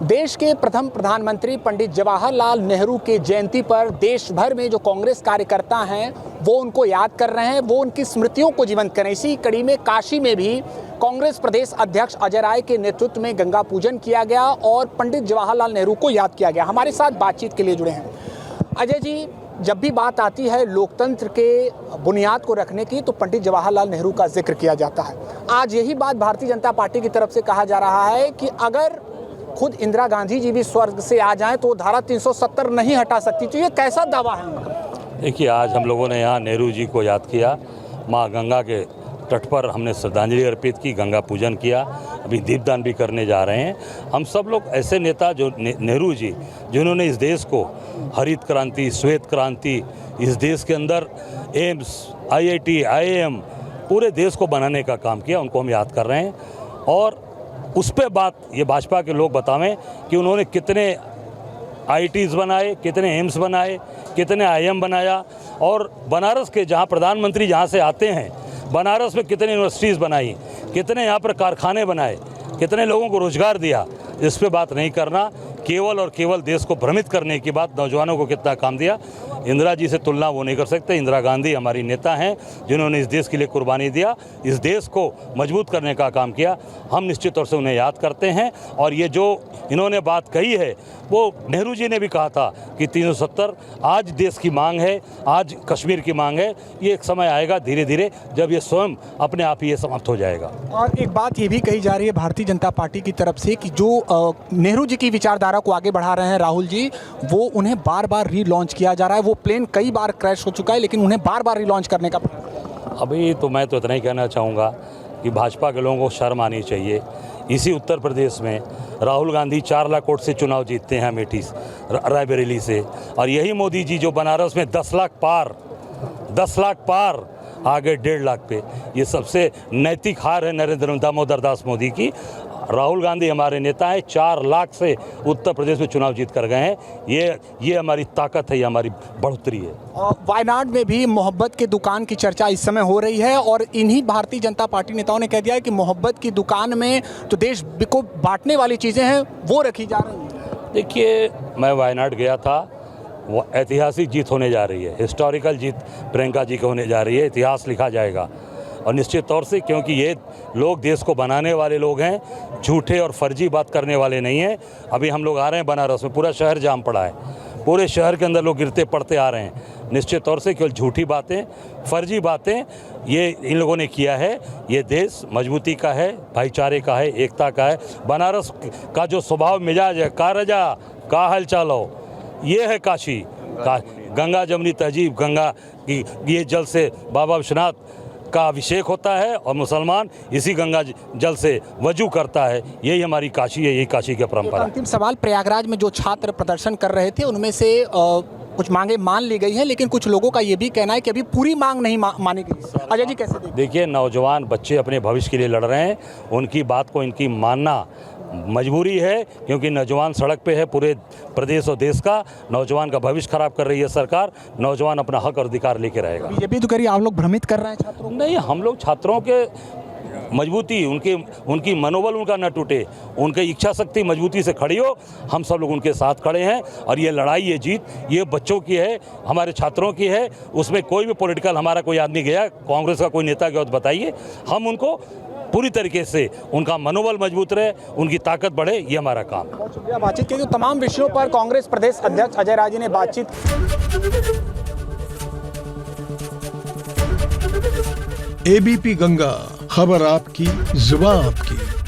देश के प्रथम प्रधानमंत्री पंडित जवाहरलाल नेहरू के जयंती पर देश भर में जो कांग्रेस कार्यकर्ता हैं वो उनको याद कर रहे हैं, वो उनकी स्मृतियों को जीवंत करें। इसी कड़ी में काशी में भी कांग्रेस प्रदेश अध्यक्ष अजय राय के नेतृत्व में गंगा पूजन किया गया और पंडित जवाहरलाल नेहरू को याद किया गया। हमारे साथ बातचीत के लिए जुड़े हैं अजय जी। जब भी बात आती है लोकतंत्र के बुनियाद को रखने की तो पंडित जवाहरलाल नेहरू का जिक्र किया जाता है। आज यही बात भारतीय जनता पार्टी की तरफ से कहा जा रहा है कि अगर खुद इंदिरा गांधी जी भी स्वर्ग से आ जाएं तो धारा 370 नहीं हटा सकती। तो ये कैसा दावा है उनका? देखिए, आज हम लोगों ने यहाँ नेहरू जी को याद किया, माँ गंगा के तट पर हमने श्रद्धांजलि अर्पित की, गंगा पूजन किया, अभी दीपदान भी करने जा रहे हैं। हम सब लोग ऐसे नेता जो नेहरू जी जिन्होंने इस देश को हरित क्रांति, श्वेत क्रांति, इस देश के अंदर एम्स, IIT, IIM पूरे देश को बनाने का काम किया, उनको हम याद कर रहे हैं। और उस पर बात ये भाजपा के लोग बतावें कि उन्होंने कितने IITs बनाए, कितने एम्स बनाए, कितने IIM बनाया, और बनारस के जहाँ प्रधानमंत्री जहाँ से आते हैं बनारस में कितने यूनिवर्सिटीज़ बनाई, कितने यहाँ पर कारखाने बनाए, कितने लोगों को रोजगार दिया। इस पे बात नहीं करना, केवल और केवल देश को भ्रमित करने की बात, नौजवानों को कितना काम दिया। इंदिरा जी से तुलना वो नहीं कर सकते। इंदिरा गांधी हमारी नेता हैं जिन्होंने इस देश के लिए कुर्बानी दिया, इस देश को मजबूत करने का काम किया। हम निश्चित तौर से उन्हें याद करते हैं। और ये जो इन्होंने बात कही है वो नेहरू जी ने भी कहा था कि 370 आज देश की मांग है, आज कश्मीर की मांग है। ये एक समय आएगा धीरे धीरे जब ये स्वयं अपने आप ही ये समाप्त हो जाएगा। और एक बात ये भी कही जा रही है भारतीय जनता पार्टी की तरफ से कि जो नेहरू जी की विचारधारा को आगे बढ़ा रहे हैं राहुल जी, वो उन्हें बार बार रीलॉन्च किया जा रहा है। वो प्लेन कई बार क्रैश हो चुका है लेकिन उन्हें बार बार रीलॉन्च करने का अभी तो मैं तो इतना ही कहना चाहूँगा कि भाजपा के लोगों को शर्म आनी चाहिए। इसी उत्तर प्रदेश में राहुल गांधी 4 लाख वोट से चुनाव जीतते हैं अमेठी रायबरेली से, और यही मोदी जी जो बनारस में 10 लाख पार आ गए 1.5 लाख पे। ये सबसे नैतिक हार है नरेंद्र दामोदर दास मोदी की। राहुल गांधी हमारे नेता हैं, 4 लाख से उत्तर प्रदेश में चुनाव जीत कर गए हैं। ये हमारी ताकत है, ये हमारी बढ़ोतरी है। वायनाड में भी मोहब्बत की दुकान की चर्चा इस समय हो रही है और इन्हीं भारतीय जनता पार्टी नेताओं ने कह दिया है कि मोहब्बत की दुकान में जो देश को बांटने वाली चीज़ें हैं वो रखी जा रही हैं। देखिए, मैं वायनाड गया था, वो ऐतिहासिक जीत होने जा रही है, हिस्टोरिकल जीत प्रियंका जी को होने जा रही है। इतिहास लिखा जाएगा और निश्चित तौर से, क्योंकि ये लोग देश को बनाने वाले लोग हैं, झूठे और फर्जी बात करने वाले नहीं हैं। अभी हम लोग आ रहे हैं बनारस में, पूरा शहर जाम पड़ा है, पूरे शहर के अंदर लोग गिरते पड़ते आ रहे हैं। निश्चित तौर से केवल झूठी बातें, फर्जी बातें ये इन लोगों ने किया है। ये देश मजबूती का है, भाईचारे का है, एकता का है। बनारस का जो स्वभाव मिजाज है, का रजा का हल चालो, ये है काशी का। गंगा जमुनी तहजीब, गंगा की ये जल से बाबा विश्वनाथ का अभिषेक होता है और मुसलमान इसी गंगा जल से वजू करता है। यही हमारी काशी है, यही काशी की परंपरा। अंतिम सवाल, प्रयागराज में जो छात्र प्रदर्शन कर रहे थे उनमें से कुछ मांगे मान ली गई हैं, लेकिन कुछ लोगों का ये भी कहना है कि अभी पूरी मांग नहीं मानी गई। अजय जी कैसे देखिए, नौजवान बच्चे अपने भविष्य के लिए लड़ रहे हैं, उनकी बात को इनकी मानना मजबूरी है, क्योंकि नौजवान सड़क पे है। पूरे प्रदेश और देश का नौजवान का भविष्य खराब कर रही है सरकार। नौजवान अपना हक और अधिकार लेके रहेगा। बीजेपी तो करिए आप लोग भ्रमित कर रहे हैं छात्रों को। नहीं, हम लोग छात्रों के मजबूती, उनकी मनोबल उनका न टूटे, उनकी इच्छा शक्ति मजबूती से खड़ी हो। हम सब लोग उनके साथ खड़े हैं और ये लड़ाई, ये जीत, ये बच्चों की है, हमारे छात्रों की है। उसमें कोई भी पॉलिटिकल हमारा कोई आदमी गया, कांग्रेस का कोई नेता गया तो बताइए। हम उनको पूरी तरीके से उनका मनोबल मजबूत रहे, उनकी ताकत बढ़े, ये हमारा काम है। बहुत शुक्रिया। बातचीत के तमाम विषयों पर कांग्रेस प्रदेश अध्यक्ष अजय राय जी ने बातचीत। ABP गंगा, खबर आपकी, जुबान आपकी।